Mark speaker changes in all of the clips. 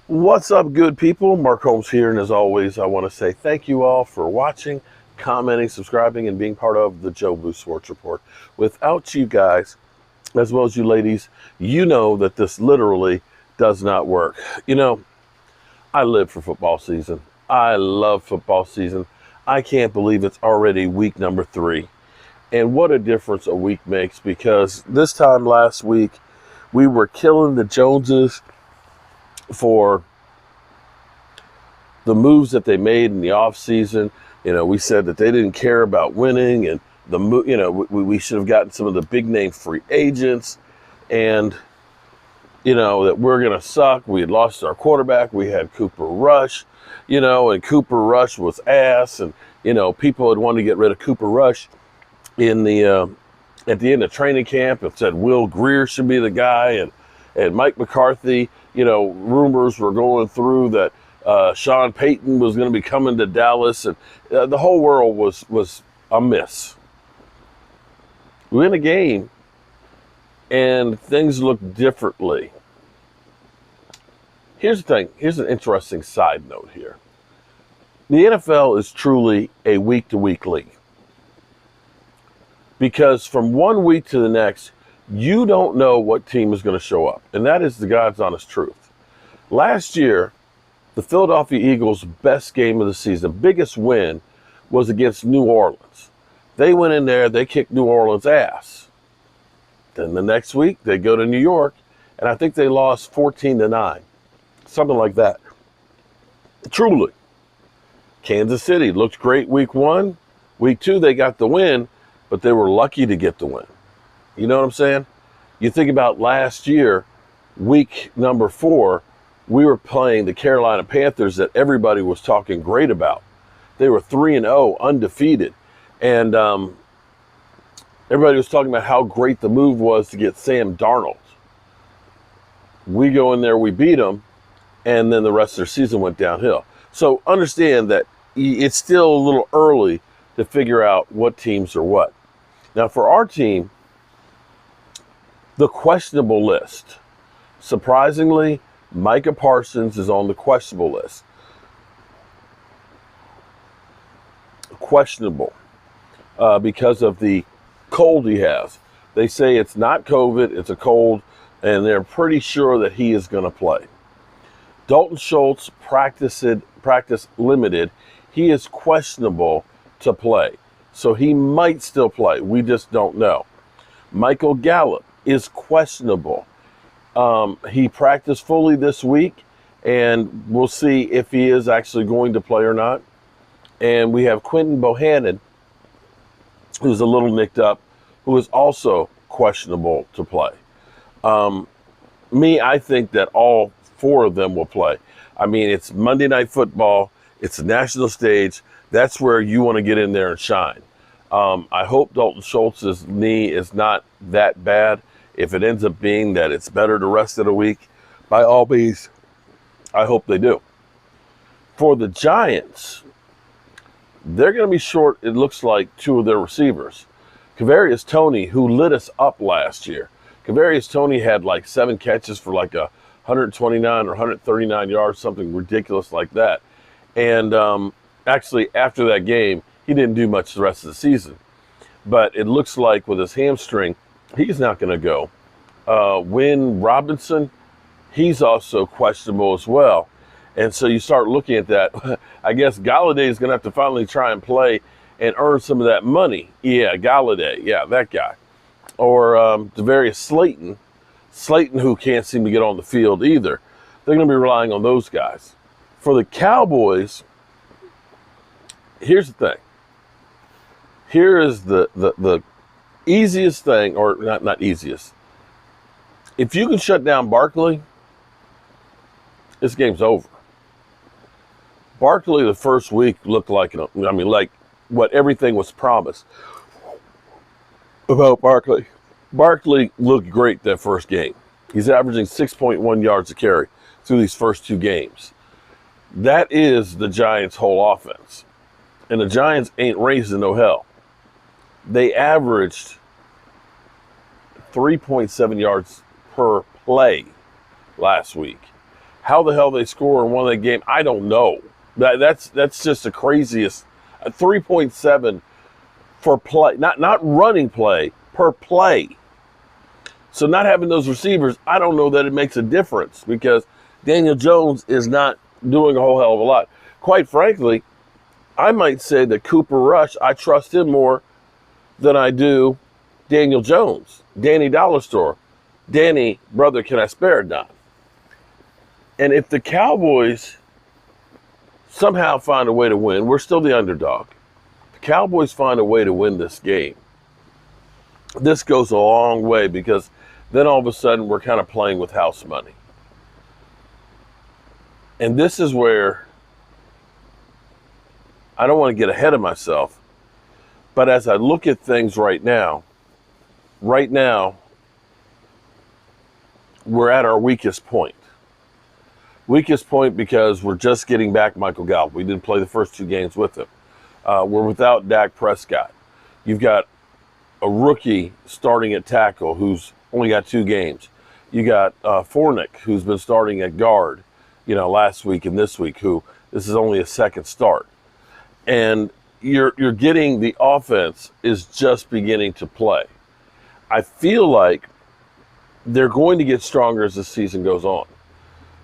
Speaker 1: What's up, good people? Mark Holmes here, and as always, I want to say thank you all for watching, commenting, subscribing, and being part of the Joe Boo Sports Report. Without you guys, as well as you ladies, you know that this literally does not work. I live for football season. I love football season. I can't believe it's already week number 3. And what a difference a week makes, because this time last week, we were killing the Joneses for the moves that they made in the offseason. We said that they didn't care about winning, and we should have gotten some of the big name free agents, and that we're going to suck. We had lost our quarterback. We had Cooper Rush, and Cooper Rush was ass, and people had wanted to get rid of Cooper Rush in the at the end of training camp. It said Will Greer should be the guy, and Mike McCarthy. Rumors were going through that Sean Payton was going to be coming to Dallas, and the whole world was a miss. We win a game, and things look differently. Here's the thing. Here's an interesting side note here. The NFL is truly a week-to-week league, because from one week to the next, you don't know what team is going to show up, and that is the God's honest truth. Last year, the Philadelphia Eagles' best game of the season, biggest win, was against New Orleans. They went in there, they kicked New Orleans' ass. Then the next week, they go to New York, and I think they lost 14-9, something like that. Truly. Kansas City looked great week 1. Week 2, they got the win, but they were lucky to get the win. You know what I'm saying? You think about last year, week number 4, we were playing the Carolina Panthers that everybody was talking great about. They were 3-0, undefeated. And everybody was talking about how great the move was to get Sam Darnold. We go in there, we beat them, and then the rest of their season went downhill. So understand that it's still a little early to figure out what teams are what. Now, for our team, the questionable list. Surprisingly, Micah Parsons is on the questionable list. Questionable because of the cold he has. They say it's not COVID, it's a cold, and they're pretty sure that he is going to play. Dalton Schultz practice limited. He is questionable to play, so he might still play. We just don't know. Michael Gallop is questionable. He practiced fully this week, and we'll see if he is actually going to play or not. And we have Quentin Bohannon, who's a little nicked up, who is also questionable to play. I think that all 4 of them will play. I mean, it's Monday Night Football. It's a national stage. That's where you want to get in there and shine. I hope Dalton Schultz's knee is not that bad. If it ends up being that it's better to rest it a week, by all means, I hope they do. For the Giants, they're going to be short, it looks like, 2 of their receivers. Kadarius Toney, who lit us up last year. Kadarius Toney had like 7 catches for like 129 or 139 yards, something ridiculous like that. And actually, after that game, he didn't do much the rest of the season. But it looks like with his hamstring, he's not going to go. Wynn Robinson, he's also questionable as well. And so you start looking at that. I guess Galladay is going to have to finally try and play and earn some of that money. Yeah, Galladay. Yeah, that guy. Or Devarius Slayton, who can't seem to get on the field either. They're going to be relying on those guys. For the Cowboys, here's the thing. Here is the easiest thing, or not easiest. If you can shut down Barkley, this game's over. Barkley the first week looked like what everything was promised about Barkley. Barkley looked great that first game. He's averaging 6.1 yards a carry through these first 2 games. That is the Giants' whole offense. And the Giants ain't raising no hell. They averaged 3.7 yards per play last week. How the hell they score in one of that game, I don't know. That's just the craziest. 3.7 for play, not running play, per play. So not having those receivers, I don't know that it makes a difference because Daniel Jones is not doing a whole hell of a lot. Quite frankly, I might say that Cooper Rush, I trust him more than I do Daniel Jones, Danny Dollar Store. Danny, brother, can I spare a dime? And if the Cowboys somehow find a way to win, we're still the underdog. If the Cowboys find a way to win this game, this goes a long way because then all of a sudden we're kind of playing with house money. And this is where I don't want to get ahead of myself, but as I look at things right now, we're at our weakest point. Weakest point because we're just getting back Michael Gallop. We didn't play the first 2 games with him. We're without Dak Prescott. You've got a rookie starting at tackle who's only got 2 games. You got Fournick, who's been starting at guard, last week and this week, who this is only a second start. And you're getting the offense is just beginning to play. I feel like they're going to get stronger as the season goes on.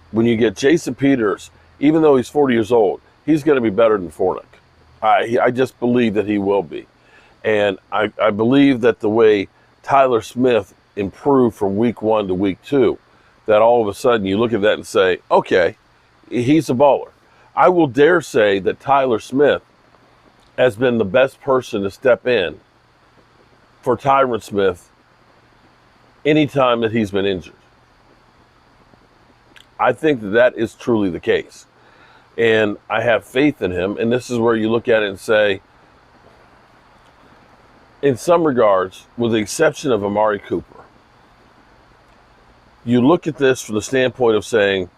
Speaker 1: When you get Jason Peters, even though he's 40 years old, he's going to be better than Fournick. I just believe that he will be. And I believe that the way Tyler Smith improved from week 1 to week 2, that all of a sudden you look at that and say, okay, he's a baller. I will dare say that Tyler Smith has been the best person to step in for Tyron Smith anytime that he's been injured. I think that is truly the case. And I have faith in him. And this is where you look at it and say, in some regards, with the exception of Amari Cooper, you look at this from the standpoint of saying,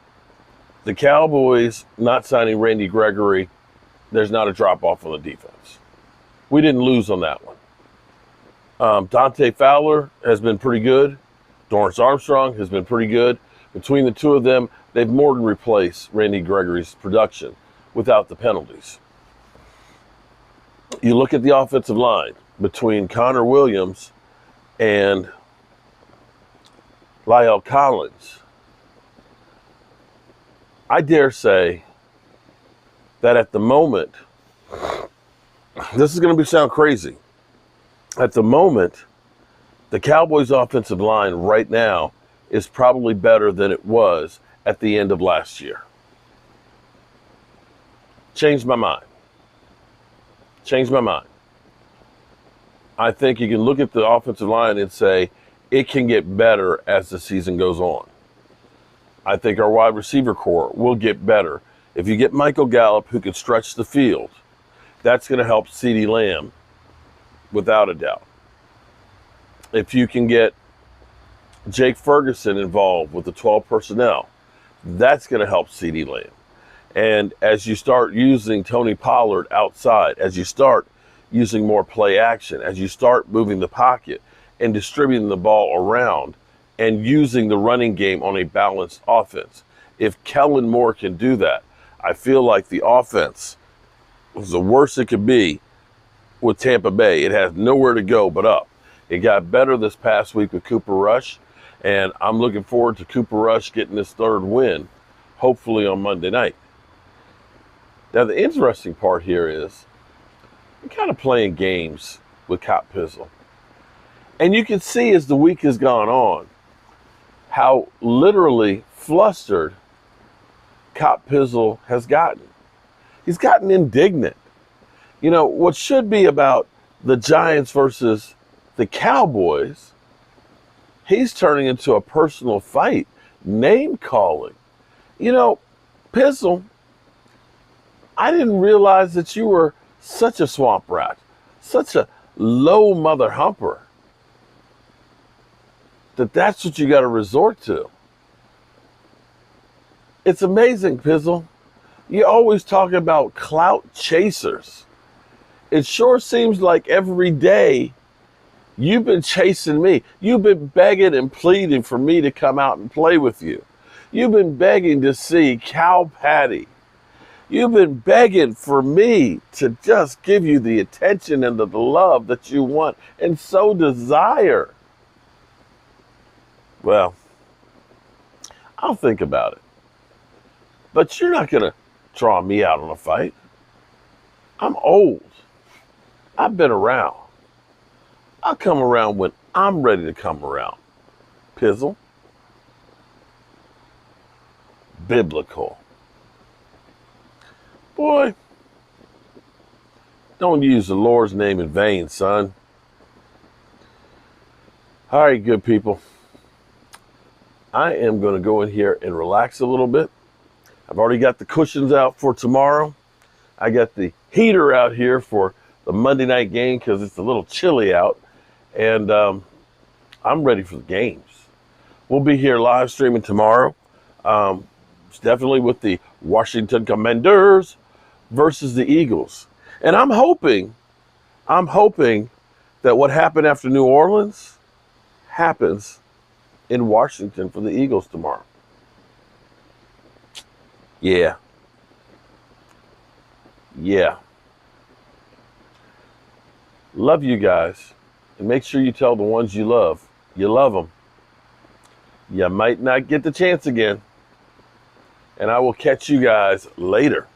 Speaker 1: the Cowboys not signing Randy Gregory, there's not a drop-off on the defense. We didn't lose on that one. Dante Fowler has been pretty good. Dorrance Armstrong has been pretty good. Between the two of them, they've more than replaced Randy Gregory's production without the penalties. You look at the offensive line between Connor Williams and La'el Collins. I dare say that at the moment, this is going to sound crazy. At the moment, the Cowboys' offensive line right now is probably better than it was at the end of last year. Changed my mind. I think you can look at the offensive line and say it can get better as the season goes on. I think our wide receiver core will get better. If you get Michael Gallop, who can stretch the field, that's going to help CeeDee Lamb without a doubt. If you can get Jake Ferguson involved with the 12 personnel, that's going to help CeeDee Lamb. And as you start using Tony Pollard outside, as you start using more play action, as you start moving the pocket and distributing the ball around and using the running game on a balanced offense, if Kellen Moore can do that, I feel like the offense was the worst it could be with Tampa Bay. It has nowhere to go but up. It got better this past week with Cooper Rush, and I'm looking forward to Cooper Rush getting his 3rd win, hopefully on Monday night. Now, the interesting part here is we're kind of playing games with Cop Pizzle. And you can see as the week has gone on how literally flustered Cop Pizzle has gotten. He's gotten indignant. What should be about the Giants versus the Cowboys, he's turning into a personal fight, name calling. Pizzle, I didn't realize that you were such a swamp rat, such a low mother humper, that's what you got to resort to. It's amazing, Pizzle. You always talk about clout chasers. It sure seems like every day you've been chasing me. You've been begging and pleading for me to come out and play with you. You've been begging to see Cow Patty. You've been begging for me to just give you the attention and the love that you want and so desire. Well, I'll think about it. But you're not going to draw me out on a fight. I'm old. I've been around. I'll come around when I'm ready to come around. Pizzle. Biblical. Boy, don't use the Lord's name in vain, son. All right, good people. I am going to go in here and relax a little bit. I've already got the cushions out for tomorrow. I got the heater out here for the Monday night game because it's a little chilly out. And I'm ready for the games. We'll be here live streaming tomorrow. It's definitely with the Washington Commanders versus the Eagles. And I'm hoping that what happened after New Orleans happens in Washington for the Eagles tomorrow. Yeah. Love you guys. And make sure you tell the ones you love them. You might not get the chance again. And I will catch you guys later.